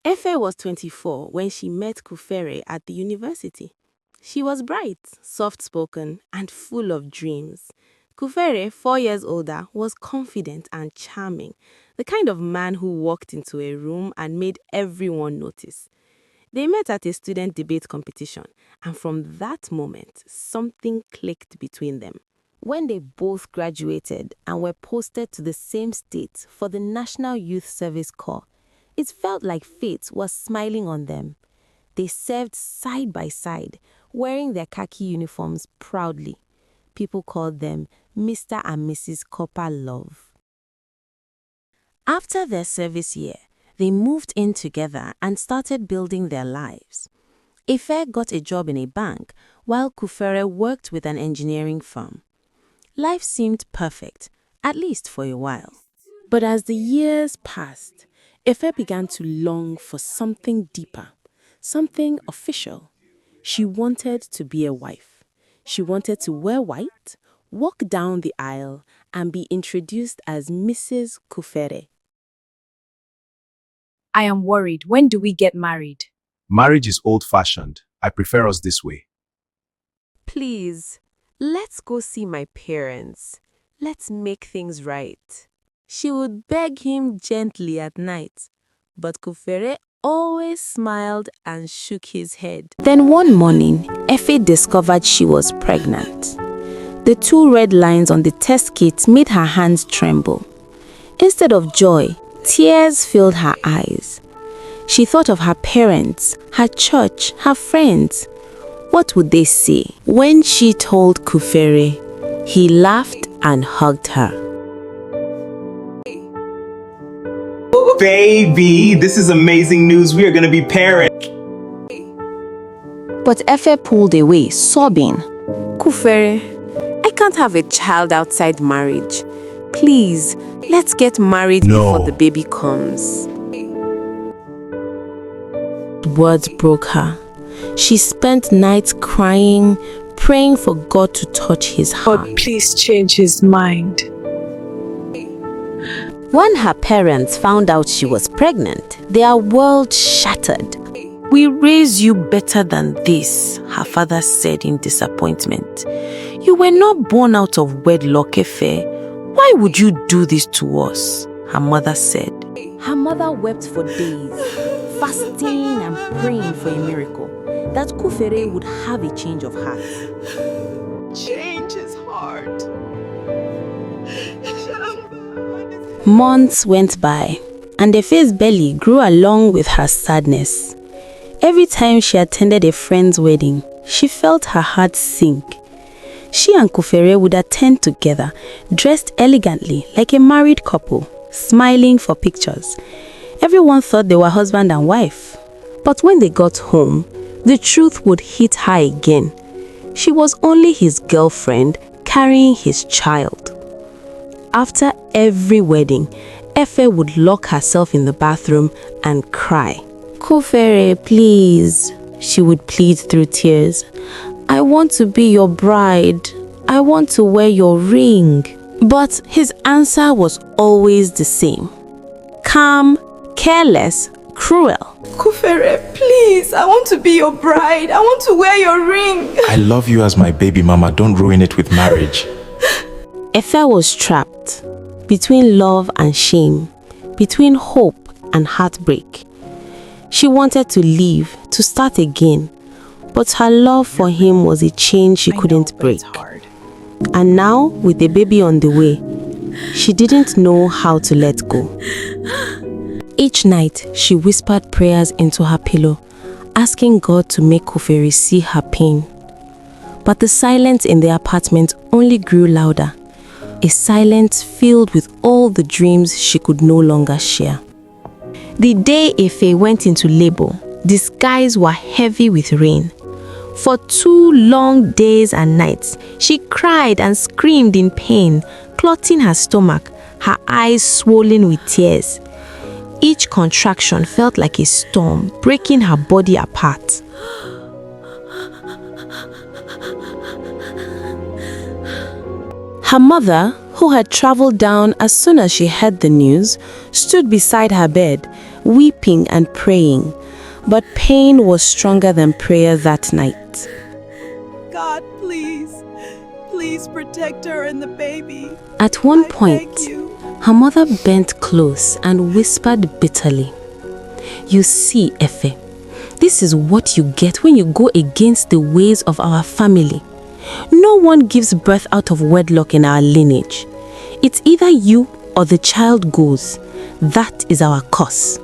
Efe was 24 when she met Kufere at the university. She was bright, soft-spoken, and full of dreams. Kufere, 4 years older, was confident and charming, the kind of man who walked into a room and made everyone notice. They met at a student debate competition, and from that moment, something clicked between them. When they both graduated and were posted to the same state for the National Youth Service Corps, it felt like fate was smiling on them. They served side by side, wearing their khaki uniforms proudly. People called them Mr. and Mrs. Copper Love. After their service year, they moved in together and started building their lives. Ife got a job in a bank, while Kufere worked with an engineering firm. Life seemed perfect, at least for a while. But as the years passed, Ife began to long for something deeper, something official. She wanted to be a wife. She wanted to wear white, walk down the aisle, and be introduced as Mrs. Kufere. I am worried. When do we get married? Marriage is old-fashioned. I prefer us this way. Please, let's go see my parents. Let's make things right. She would beg him gently at night, but Kufere always smiled and shook his head. Then one morning, Efe discovered she was pregnant. The 2 red lines on the test kit made her hands tremble. Instead of joy, tears filled her eyes. She thought of her parents, her church, her friends. What would they say? When she told Kufere, he laughed and hugged her. Baby, this is amazing news. We are going to be parents. But Efe pulled away, sobbing. Kufere, I can't have a child outside marriage. Please, let's get married before the baby comes. Words broke her. She spent nights crying, praying for God to touch his heart. God, please change his mind. When her parents found out she was pregnant, their world shattered. "We raised you better than this," her father said in disappointment. "You were not born out of wedlock, Efe. Why would you do this to us?" her mother said. Her mother wept for days, fasting and praying for a miracle, that Kufere would have a change of heart. Change his heart. Months went by, and Efe's belly grew along with her sadness. Every time she attended a friend's wedding, she felt her heart sink. She and Kufere would attend together, dressed elegantly like a married couple, smiling for pictures. Everyone thought they were husband and wife. But when they got home, the truth would hit her again. She was only his girlfriend carrying his child. After every wedding, Efe would lock herself in the bathroom and cry. "Kufere, please," she would plead through tears. "I want to be your bride. I want to wear your ring." But his answer was always the same. Calm, careless, cruel. Kufere, please, I want to be your bride. I want to wear your ring. I love you as my baby mama. Don't ruin it with marriage. Efe was trapped between love and shame, between hope and heartbreak. She wanted to leave, to start again, but her love for him was a chain she couldn't break. And now, with a baby on the way, she didn't know how to let go. Each night, she whispered prayers into her pillow, asking God to make Kufere see her pain. But the silence in the apartment only grew louder, a silence filled with all the dreams she could no longer share. The day Efe went into labor, the skies were heavy with rain. For 2 long days and nights, she cried and screamed in pain, clotting her stomach, her eyes swollen with tears. Each contraction felt like a storm, breaking her body apart. Her mother, who had traveled down as soon as she heard the news, stood beside her bed, weeping and praying, but pain was stronger than prayer that night. God, please protect her and the baby. At one I point, beg you. her mother bent close and whispered bitterly, "You see, Efe, this is what you get when you go against the ways of our family. No one gives birth out of wedlock in our lineage. It's either you or the child goes. That is our curse."